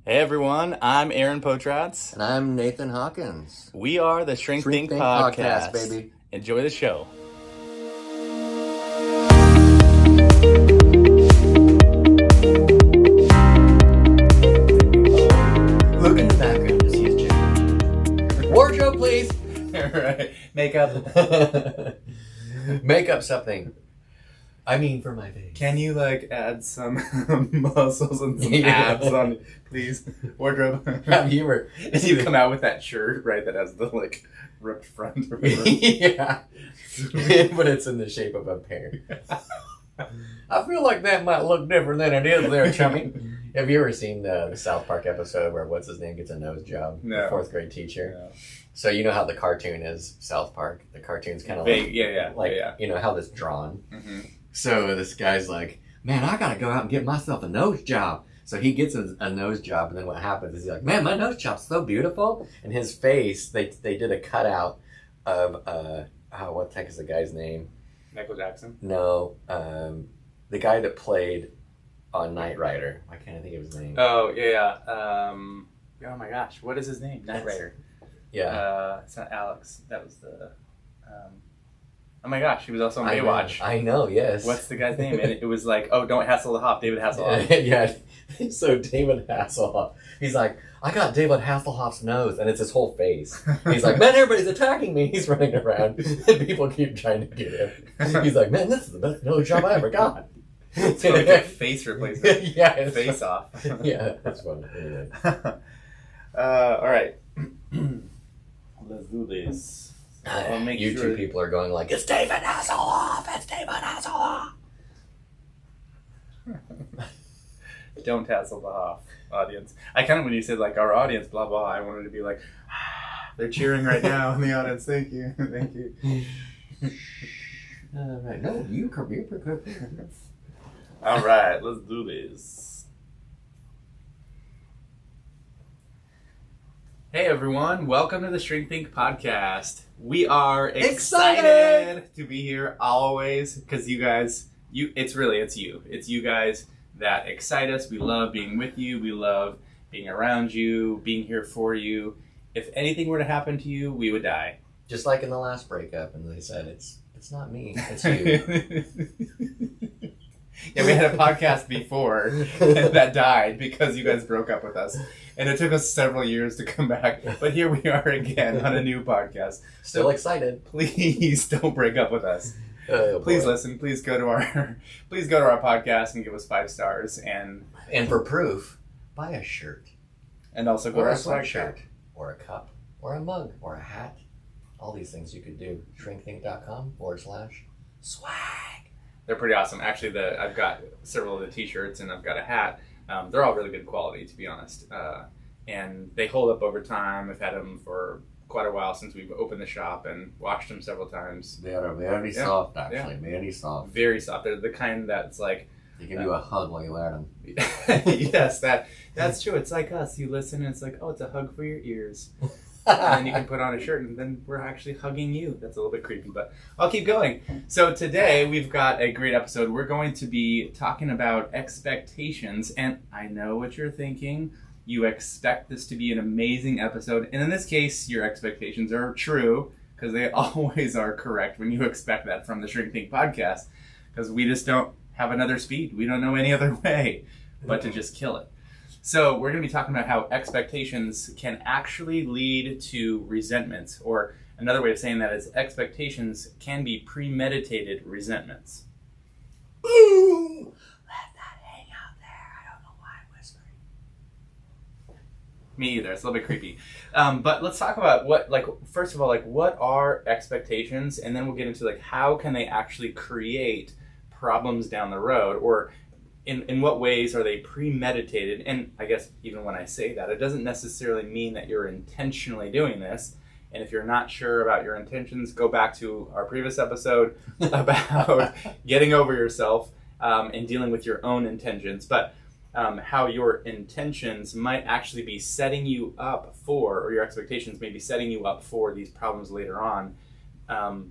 Hey everyone, I'm Aaron Potratz. And I'm Nathan Hawkins. We are the Shrink Think Podcast. Baby. Enjoy the show. Look in the background to see his jacket. Wardrobe, please. Right. Makeup. Make up something. I mean, for my face. Can you add some muscles and some abs on, please? Wardrobe. Have you ever? And you come out with that shirt, right? That has the ripped front. Or whatever. Yeah, but it's in the shape of a pear. I feel like that might look different than it is, there, chummy. Have you ever seen the South Park episode where what's his name gets a nose job? No. The fourth grade teacher. No. So you know how the cartoon is South Park. The cartoon's kind of Vague, yeah. you know how this drawn. Mm-hmm. So this guy's like, man, I gotta go out and get myself a nose job. So he gets a nose job, and then what happens is he's like, man, my nose job's so beautiful. And his face, they did a cutout of what the heck is the guy's name? Michael Jackson. No, the guy that played on Knight Rider. Why can't I think of his name? Oh yeah. Oh my gosh, what is his name? Knight Rider. Yeah. It's not Alex. That was the. Oh my gosh, he was also on Baywatch. I know, yes. What's the guy's name? And it was like, oh, don't hassle the Hoff, David Hasselhoff. Yeah. So David Hasselhoff, he's like, I got David Hasselhoff's nose, and it's his whole face. He's like, man, everybody's attacking me. He's running around, and people keep trying to get him. He's like, man, this is the best nose job I ever got. It's like a face replacement. Yeah. Face off. Yeah, that's funny. Anyway. All right. Let's do this. I'll make YouTube people are going like, it's David Hasselhoff! It's David Hasselhoff! Don't hassle the Hoff audience. I kind of, when you said our audience, blah, blah, I wanted to be like, they're cheering right now in the audience. Thank you. Thank you. Right. No, you All right, let's do this. Hey everyone, welcome to the Shrink Think Podcast. We are excited to be here always because you guys, it's you. It's you guys that excite us. We love being with you. We love being around you, being here for you. If anything were to happen to you, we would die. Just like in the last breakup, and they said, it's not me, it's you. Yeah, we had a podcast before that died because you guys broke up with us. And it took us several years to come back. But here we are again on a new podcast. Still excited. Please don't break up with us. Please listen. Please go to our podcast and give us 5 stars. And for proof, buy a shirt. And also go to our sweatshirt. Or a cup. Or a mug. Or a hat. All these things you could do. shrinkthink.com/swag. They're pretty awesome. Actually, I've got several of the t-shirts and I've got a hat. They're all really good quality, to be honest. And they hold up over time. I've had them for quite a while since we've opened the shop and washed them several times. They are very soft, actually. Yeah. Very soft. Very soft. They're the kind that's like... They give you a hug while you wear them. Yes, that's true. It's like us. You listen and it's like, oh, it's a hug for your ears. And then you can put on a shirt and then we're actually hugging you. That's a little bit creepy, but I'll keep going. So today we've got a great episode. We're going to be talking about expectations. And I know what you're thinking. You expect this to be an amazing episode. And in this case, your expectations are true because they always are correct when you expect that from the Shrink Think Podcast because we just don't have another speed. We don't know any other way but to just kill it. So we're going to be talking about how expectations can actually lead to resentments, or another way of saying that is expectations can be premeditated resentments. Ooh! Let that hang out there. I don't know why I'm whispering. Me either. It's a little bit creepy. But let's talk about first of all, what are expectations? And then we'll get into how can they actually create problems down the road, or in what ways are they premeditated? And I guess even when I say that, it doesn't necessarily mean that you're intentionally doing this. And if you're not sure about your intentions, go back to our previous episode about getting over yourself and dealing with your own intentions. But how your intentions might actually be setting you up for, or your expectations may be setting you up for these problems later on.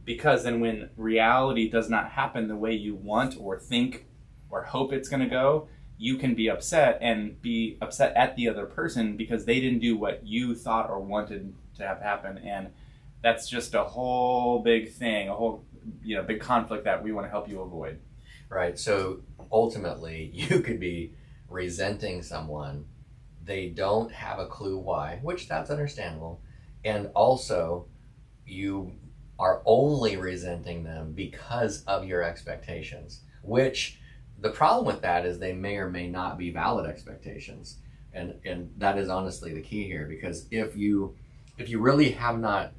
Because then when reality does not happen the way you want or think or hope it's going to go, you can be upset and be upset at the other person because they didn't do what you thought or wanted to have happen. And that's just a whole big thing, a whole big conflict that we want to help you avoid. Right. So ultimately, you could be resenting someone. They don't have a clue why, which that's understandable. And also, you are only resenting them because of your expectations, which the problem with that is they may or may not be valid expectations. And that is honestly the key here, because if you really have not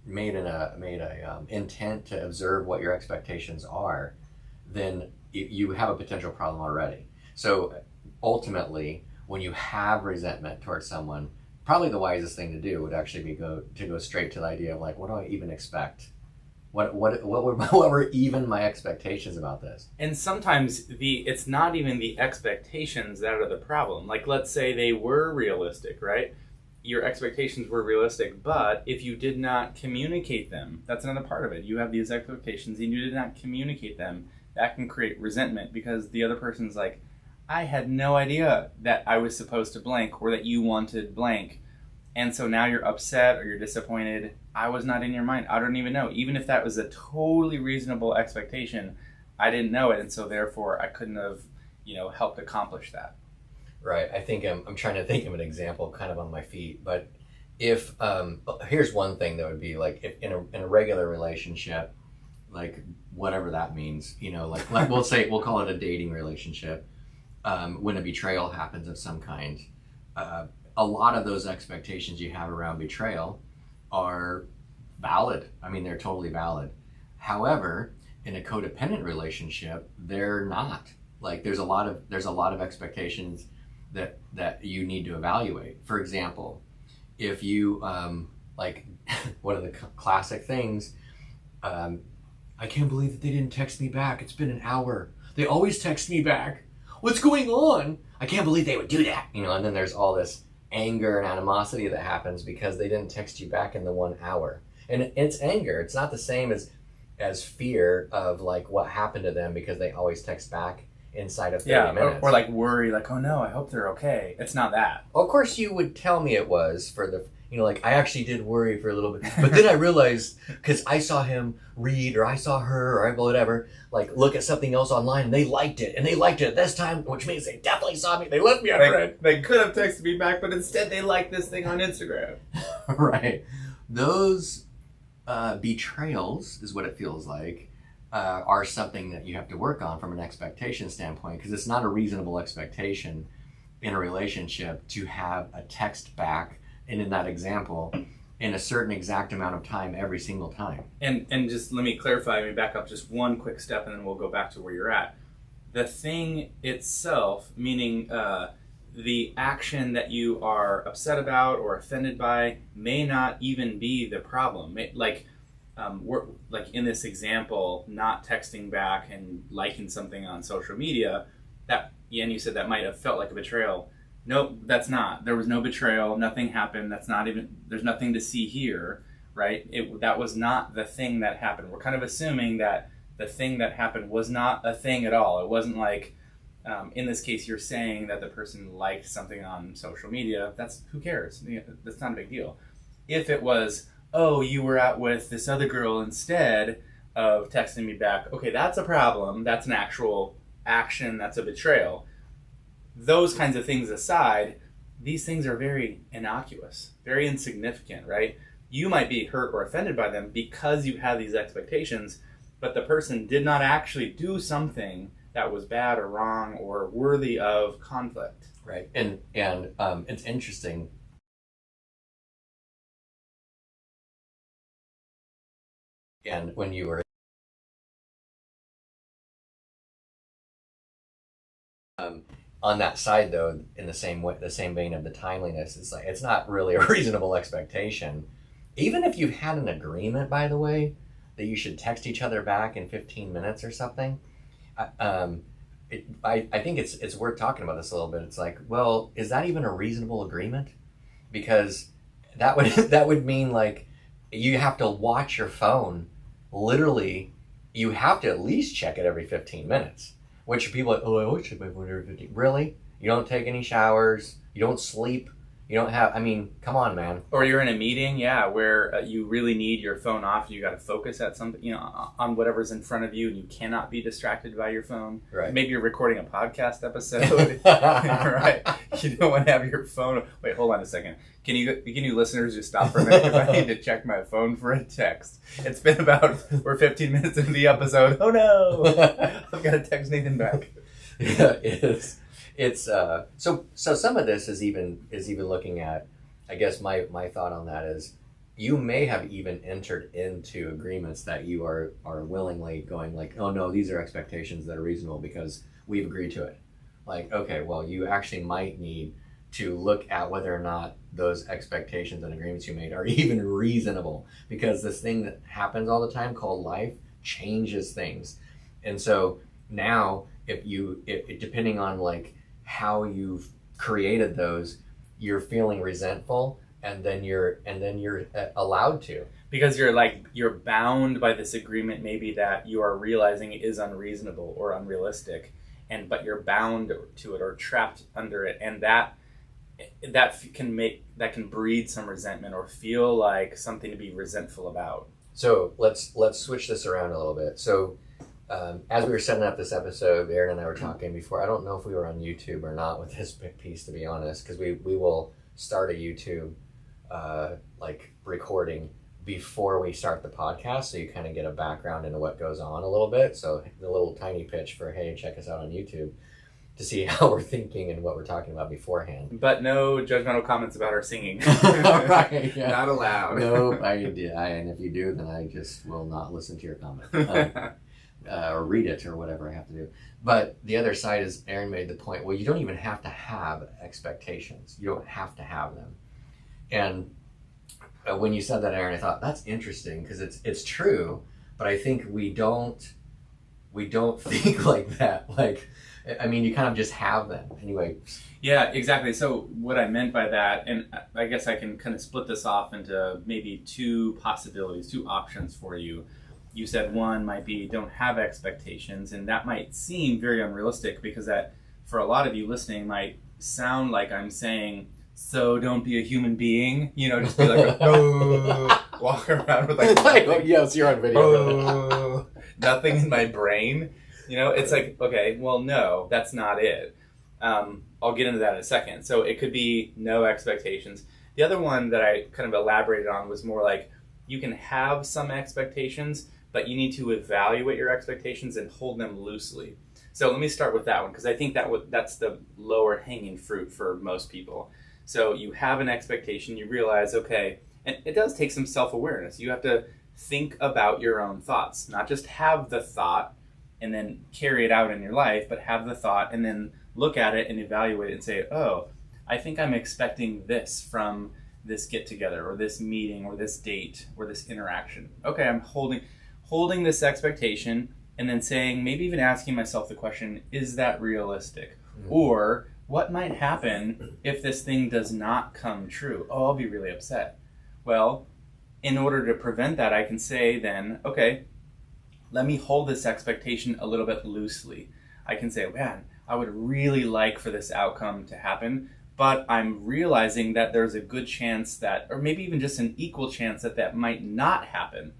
made a intent to observe what your expectations are, then you have a potential problem already. So ultimately, when you have resentment towards someone, probably the wisest thing to do would actually be to go straight to the idea of like, what do I even expect? What were even my expectations about this? And sometimes it's not even the expectations that are the problem. Like, let's say they were realistic, right? Your expectations were realistic, but if you did not communicate them, that's another part of it. You have these expectations and you did not communicate them. That can create resentment because the other person's like, I had no idea that I was supposed to blank or that you wanted blank. And so now you're upset or you're disappointed. I was not in your mind. I don't even know. Even if that was a totally reasonable expectation, I didn't know it. And so therefore I couldn't have, helped accomplish that. Right. I think I'm trying to think of an example kind of on my feet. But if, here's one thing that would be like, if in a regular relationship, like whatever that means, like we'll call it a dating relationship. When a betrayal happens of some kind, a lot of those expectations you have around betrayal are valid. I mean, they're totally valid. However, in a codependent relationship, they're not. Like there's a lot of expectations that you need to evaluate. For example, if you like one of the classic things, I can't believe that they didn't text me back. It's been an hour. They always text me back. What's going on? I can't believe they would do that. And then there's all this anger and animosity that happens because they didn't text you back in the 1 hour. And it's anger. It's not the same as fear of like what happened to them because they always text back inside of 30 minutes. Or like worry, like, oh no, I hope they're okay. It's not that. Of course you would tell me it was for the, like I actually did worry for a little bit. But then I realized, because I saw him read or I saw her or whatever, like look at something else online and they liked it. And they liked it this time, which means they definitely saw me. They left me on red. They could have texted me back, but instead they liked this thing on Instagram. Right. Those betrayals is what it feels like. Are something that you have to work on from an expectation standpoint, because it's not a reasonable expectation in a relationship to have a text back, and in that example, in a certain exact amount of time every single time. And just let me clarify, let me back up just one quick step and then we'll go back to where you're at. The thing itself, meaning the action that you are upset about or offended by, may not even be the problem. We're like in this example, not texting back and liking something on social media, and you said that might have felt like a betrayal. Nope, that's not. There was no betrayal. Nothing happened. There's nothing to see here, right? That was not the thing that happened. We're kind of assuming that the thing that happened was not a thing at all. It wasn't like, in this case, you're saying that the person liked something on social media. Who cares? That's not a big deal. If it was, oh, you were out with this other girl instead of texting me back, okay, that's a problem. That's an actual action. That's a betrayal. Those kinds of things aside, these things are very innocuous, very insignificant, right? You might be hurt or offended by them because you have these expectations, but the person did not actually do something that was bad or wrong or worthy of conflict. Right. And it's interesting. And when you were on that side, though, in the same way, the same vein of the timeliness, it's like it's not really a reasonable expectation. Even if you've had an agreement, by the way, that you should text each other back in 15 minutes or something, I think it's worth talking about this a little bit. It's like, well, is that even a reasonable agreement? Because that would mean like you have to watch your phone. Literally, you have to at least check it every 15 minutes. which people are like, oh, I always check my phone every 15. Really? You don't take any showers? You don't sleep? You don't have, I mean, come on, man. Or you're in a meeting, where you really need your phone off. You got to focus at something, on whatever's in front of you, and you cannot be distracted by your phone. Right. Maybe you're recording a podcast episode, right? You don't want to have your phone. Wait, hold on a second. Can you listeners just stop for a minute? Because I need to check my phone for a text. It's been we're 15 minutes into the episode. Oh no, I've got to text Nathan back. Yeah, it is. It's so some of this is even looking at, I guess my thought on that is, you may have even entered into agreements that you are willingly going like, oh no, these are expectations that are reasonable because we've agreed to it. Like, okay, well, you actually might need to look at whether or not those expectations and agreements you made are even reasonable, because this thing that happens all the time called life changes things. And so now if depending on like how you've created those, you're feeling resentful, and then you're allowed to, because you're bound by this agreement maybe that you are realizing is unreasonable or unrealistic, but you're bound to it or trapped under it, and that can breed some resentment or feel like something to be resentful about. So let's switch this around a little bit. So as we were setting up this episode, Aaron and I were talking before. I don't know if we were on YouTube or not with this piece, to be honest, because we will start a YouTube recording before we start the podcast, so you kind of get a background into what goes on a little bit. So the little tiny pitch for, hey, check us out on YouTube to see how we're thinking and what we're talking about beforehand. But no judgmental comments about our singing. Right, yeah. Not allowed. No, and if you do, then I just will not listen to your comment. Or read it or whatever I have to do. But the other side is, Aaron made the point, well, you don't even have to have expectations. You don't have to have them. And when you said that, Aaron, I thought that's interesting, because it's true, but I think we don't think like that. Like, I mean, you kind of just have them anyway. Yeah, exactly. So what I meant by that, and I guess I can kind of split this off into maybe two possibilities, two options for you. You said one might be don't have expectations, and that might seem very unrealistic, because that, for a lot of you listening, might sound like I'm saying, so don't be a human being, just be like, walk around with like yes, you're on video. Nothing in my brain. It's like, okay, well, no, that's not it. I'll get into that in a second. So it could be no expectations. The other one that I kind of elaborated on was more like, you can have some expectations, but you need to evaluate your expectations and hold them loosely. So let me start with that one, because I think that's the lower hanging fruit for most people. So you have an expectation, you realize, okay, and it does take some self-awareness. You have to think about your own thoughts, not just have the thought and then carry it out in your life, but have the thought and then look at it and evaluate it and say, oh, I think I'm expecting this from this get together or this meeting or this date or this interaction. Okay, I'm holding this expectation, and then saying, maybe even asking myself the question, is that realistic? Mm-hmm. Or what might happen if this thing does not come true? Oh, I'll be really upset. Well, in order to prevent that, I can say then, okay, let me hold this expectation a little bit loosely. I can say, man, I would really like for this outcome to happen, but I'm realizing that there's a good chance that, or maybe even just an equal chance that might not happen.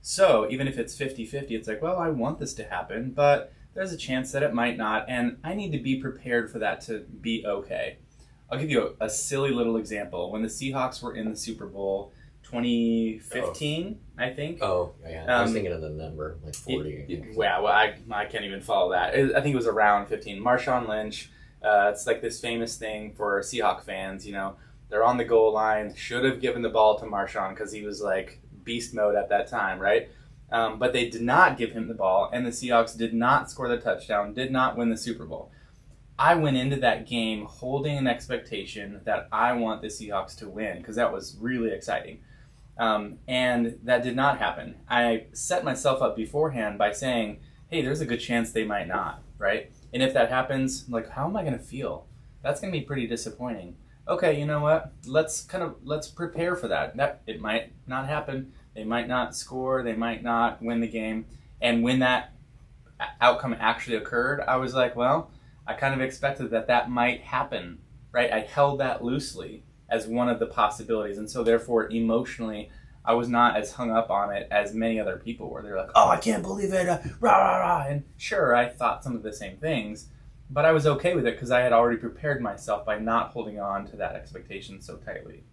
So even if it's 50-50, it's like, well, I want this to happen, but there's a chance that it might not, and I need to be prepared for that to be okay. I'll give you a silly little example. When the Seahawks were in the Super Bowl 2015, I think. Oh, yeah. I was thinking of the number, like 40. Yeah, well, I can't even follow that. I think it was around 15. Marshawn Lynch, it's like this famous thing for Seahawk fans, they're on the goal line, should have given the ball to Marshawn because he was like beast mode at that time, right? But they did not give him the ball, and the Seahawks did not score the touchdown, did not win the Super Bowl. I went into that game holding an expectation that I want the Seahawks to win, because that was really exciting. And that did not happen. I set myself up beforehand by saying, hey, there's a good chance they might not, right? And if that happens, like, how am I going to feel? That's going to be pretty disappointing. Okay, you know what? Let's prepare for that. That it might not happen. They might not score. They might not win the game. And when that outcome actually occurred, I was like, well, I kind of expected that might happen, right? I held that loosely as one of the possibilities. And so therefore, emotionally, I was not as hung up on it as many other people were. They're like, oh, I can't believe it, rah, rah, rah. And sure, I thought some of the same things, but I was okay with it because I had already prepared myself by not holding on to that expectation so tightly.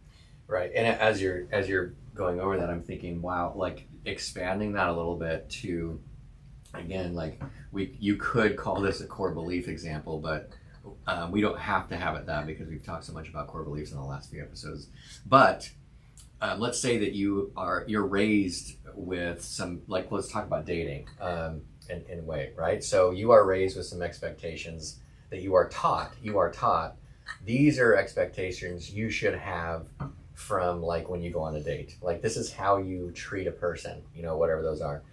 Right. And as you're going over that, I'm thinking, wow, like expanding that a little bit to, again, like you could call this a core belief example, but we don't have to have it that because we've talked so much about core beliefs in the last few episodes. But let's say that you're raised with some, like, let's talk about dating in a way, right? So you are raised with some expectations that you are taught. These are expectations you should have from, like, when you go on a date. Like, this is how you treat a person, whatever those are.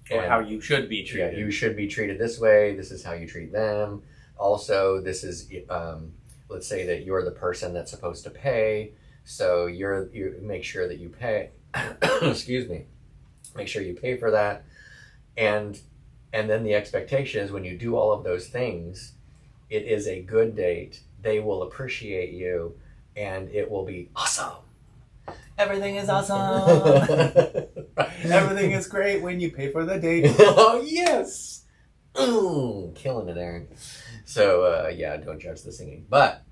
Or how you should be treated. Yeah, you should be treated this way. This is how you treat them. Also, this is, let's say that you're the person that's supposed to pay. So you make sure that you pay, excuse me, make sure you pay for that. And then the expectation is when you do all of those things, it is a good date. They will appreciate you and it will be awesome. Everything is awesome. Everything is great when you pay for the date. Oh, yes. Killing it, Aaron. So, yeah, don't judge the singing. But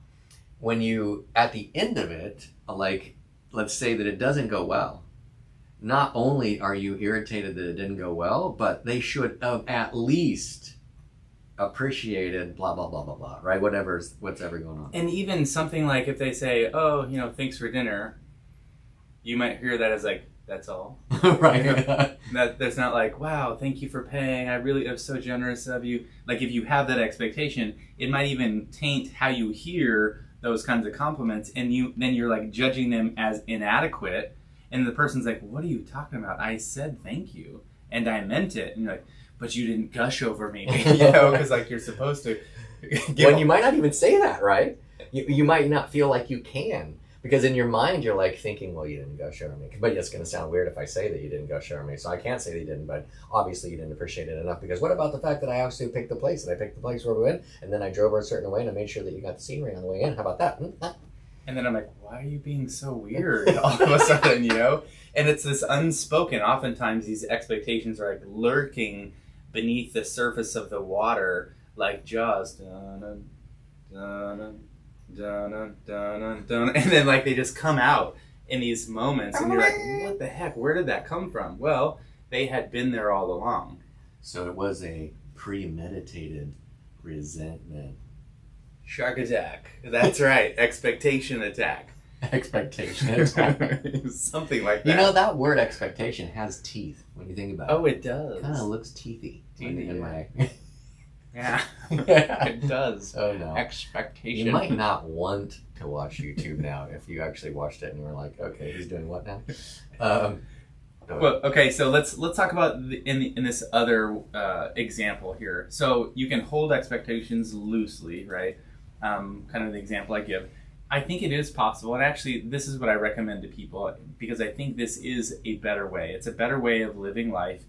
when you, at the end of it, like, let's say that it doesn't go well, not only are you irritated that it didn't go well, but they should have at least appreciated blah, blah, blah, blah, blah, right? What's ever going on. And even something like if they say, oh, thanks for dinner, you might hear that as like, that's all. Right. That's not like, wow, thank you for paying. I was so generous of you. Like, if you have that expectation, it might even taint how you hear those kinds of compliments, and then you're like judging them as inadequate, and the person's like, what are you talking about? I said thank you, and I meant it. And you're like, but you didn't gush over me, because like you're supposed to. When you might not even say that, right? You might not feel like you can. Because in your mind, you're like thinking, well, you didn't gush over me. But it's going to sound weird if I say that you didn't gush over me. So I can't say that you didn't, but obviously you didn't appreciate it enough. Because what about the fact that I actually picked the place? And I picked the place where we went, and then I drove her a certain way, and I made sure that you got the scenery on the way in. How about that? And then I'm like, why are you being so weird all of a sudden, And it's this unspoken. Oftentimes these expectations are like lurking beneath the surface of the water, like Jaws. Dun, dun, dun. Dun, dun, dun, dun. And then like they just come out in these moments and you're like, what the heck, where did that come from? Well, they had been there all along. So it was a premeditated resentment. Shark attack. That's right. Expectation attack. Expectation attack. Something like that. That word expectation has teeth when you think about it. Oh, it does. It kind of looks teethy. Yeah, it does. Oh, no. Expectation. You might not want to watch YouTube now if you actually watched it and you were like, okay, he's doing what now? Well, okay, so let's talk about in this other example here. So you can hold expectations loosely, right? Kind of the example I give. I think it is possible, and actually this is what I recommend to people because I think this is a better way. It's a better way of living life.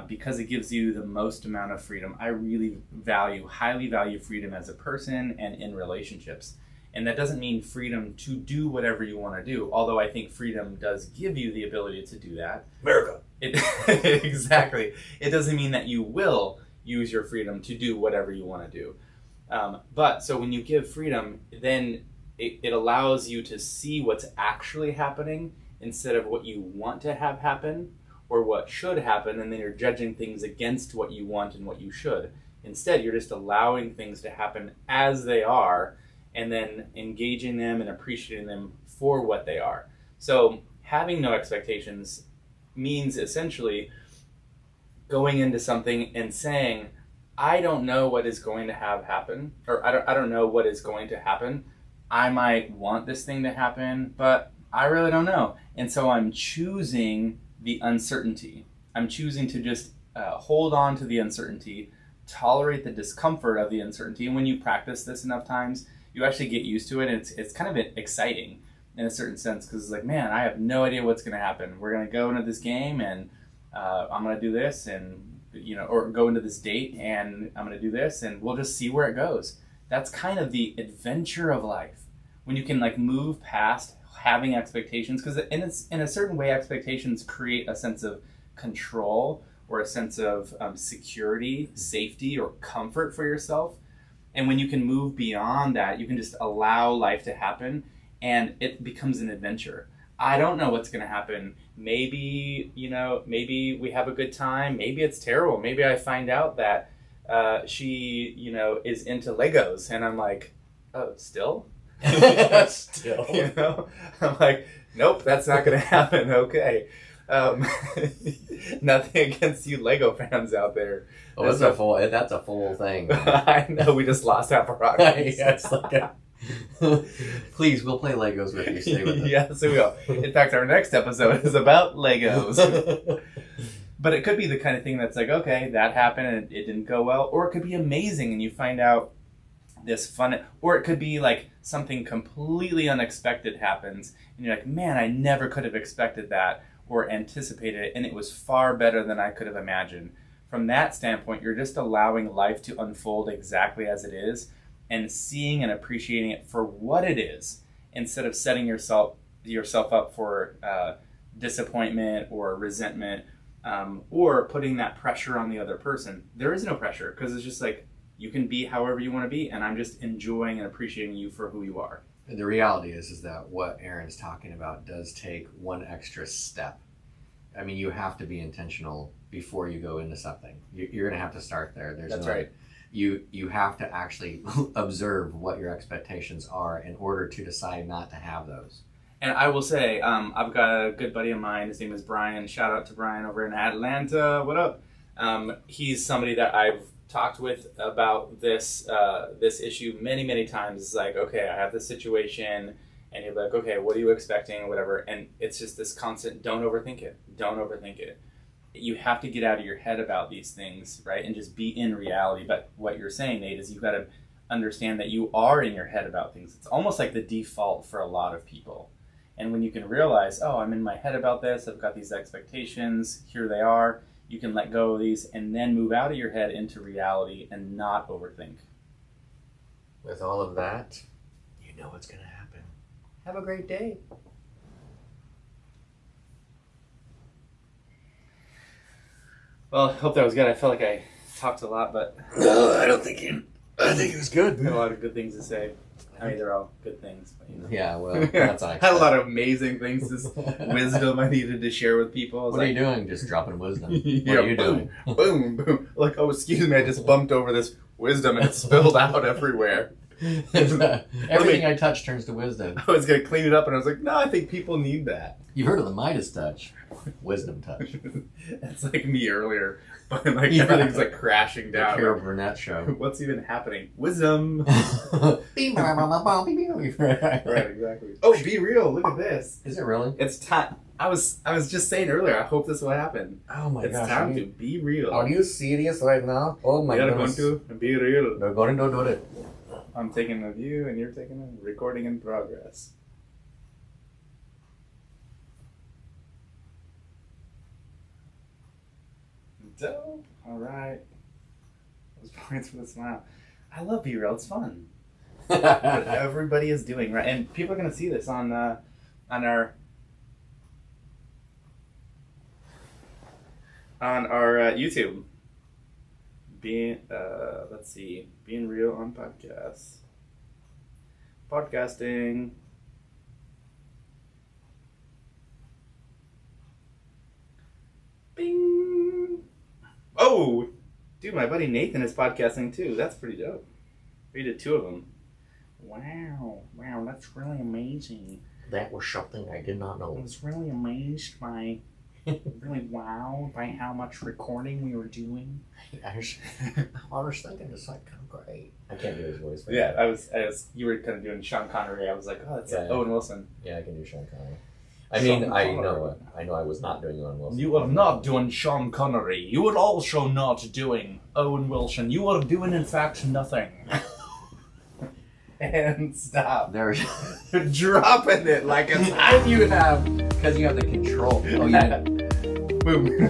Because it gives you the most amount of freedom. I really highly value freedom as a person and in relationships. And that doesn't mean freedom to do whatever you want to do, although I think freedom does give you the ability to do that. America. Exactly. It doesn't mean that you will use your freedom to do whatever you want to do. But so when you give freedom, then it allows you to see what's actually happening instead of what you want to have happen. Or what should happen, and then you're judging things against what you want and what you should. Instead, you're just allowing things to happen as they are, and then engaging them and appreciating them for what they are. So having no expectations means essentially going into something and saying, I don't know what is going to have happen, or I don't know what is going to happen. I might want this thing to happen, but I really don't know. And so I'm choosing the uncertainty. I'm choosing to just hold on to the uncertainty, tolerate the discomfort of the uncertainty. And when you practice this enough times, you actually get used to it. And it's kind of exciting in a certain sense because it's like, man, I have no idea what's going to happen. We're going to go into this game and I'm going to do this and or go into this date and I'm going to do this and we'll just see where it goes. That's kind of the adventure of life. When you can like move past having expectations, because in a certain way, expectations create a sense of control or a sense of security, safety, or comfort for yourself. And when you can move beyond that, you can just allow life to happen and it becomes an adventure. I don't know what's going to happen. Maybe we have a good time. Maybe it's terrible. Maybe I find out that she, is into Legos and I'm like, oh, still? Still. I'm like, nope, that's not going to happen. Okay. Nothing against you Lego fans out there. Oh, that's a full thing. I know, we just lost half our audience. Yeah, it's like please, we'll play Legos with you. Stay with us. Yes, we will. In fact, our next episode is about Legos. But it could be the kind of thing that's like, okay, that happened and it didn't go well. Or it could be amazing and you find out this fun, or it could be like something completely unexpected happens and you're like, man, I never could have expected that or anticipated it, and it was far better than I could have imagined. From that standpoint, you're just allowing life to unfold exactly as it is and seeing and appreciating it for what it is instead of setting yourself up for disappointment or resentment, or putting that pressure on the other person. There is no pressure, because it's just like, you can be however you want to be, and I'm just enjoying and appreciating you for who you are. And the reality is that what Aaron's talking about does take one extra step. I mean, you have to be intentional before you go into something. You're going to have to start there. That's right. You have to actually observe what your expectations are in order to decide not to have those. And I will say, I've got a good buddy of mine. His name is Brian. Shout out to Brian over in Atlanta. What up? He's somebody that I've talked with about this issue many times. It's like, okay, I have this situation, and you're like, okay, what are you expecting, whatever, and it's just this constant, don't overthink it. You have to get out of your head about these things, right, and just be in reality. But what you're saying, Nate, is you've got to understand that you are in your head about things. It's almost like the default for a lot of people. And when you can realize, oh, I'm in my head about this, I've got these expectations, here they are, you can let go of these and then move out of your head into reality and not overthink. With all of that, you know what's going to happen. Have a great day. Well, I hope that was good. I felt like I talked a lot, but... No, I think it was good. I had a lot of good things to say. I mean, they're all good things. But, Yeah, well, that's I had a lot of amazing things, this wisdom I needed to share with people. What are you doing? Just dropping wisdom. What Yeah, are you doing? Boom. Like, oh, excuse me, I just bumped over this wisdom and it spilled out everywhere. Everything I touch turns to wisdom. I was going to clean it up and I was like, no, I think people need that. You've heard of the Midas touch. Wisdom touch. That's like me earlier. But like everything's like crashing down. The Carol Burnett show. What's even happening? Wisdom. Right, exactly. Oh, be real. Look at this. Is it really? It's time. I was just saying earlier, I hope this will happen. Oh my gosh. It's time to be real. Are you serious right now? Oh my goodness. We are going to be real. We're going to do it. I'm taking a view and you're taking a recording in progress. Dope. All right. Those points for the smile. I love Be Real. It's fun. What everybody is doing, right? And people are going to see this on our YouTube. Let's see. Being Real on podcasts. Podcasting. Bing. Oh, dude, my buddy Nathan is podcasting too. That's pretty dope. We did 2 of them. Wow, that's really amazing. That was something I did not know. I was really amazed by, really wowed by how much recording we were doing. I was thinking it's like kind of great. I can't do his voice. Yeah, I was. You were kind of doing Sean Connery. I was like, oh, that's like Owen Wilson. Yeah, I can do Sean Connery. I know I was not doing Owen Wilson. You were not doing Sean Connery. You were also not doing Owen Wilson. You were doing, in fact, nothing. And stop. There's dropping it like it's hot. because you have the control. Oh, yeah. Boom.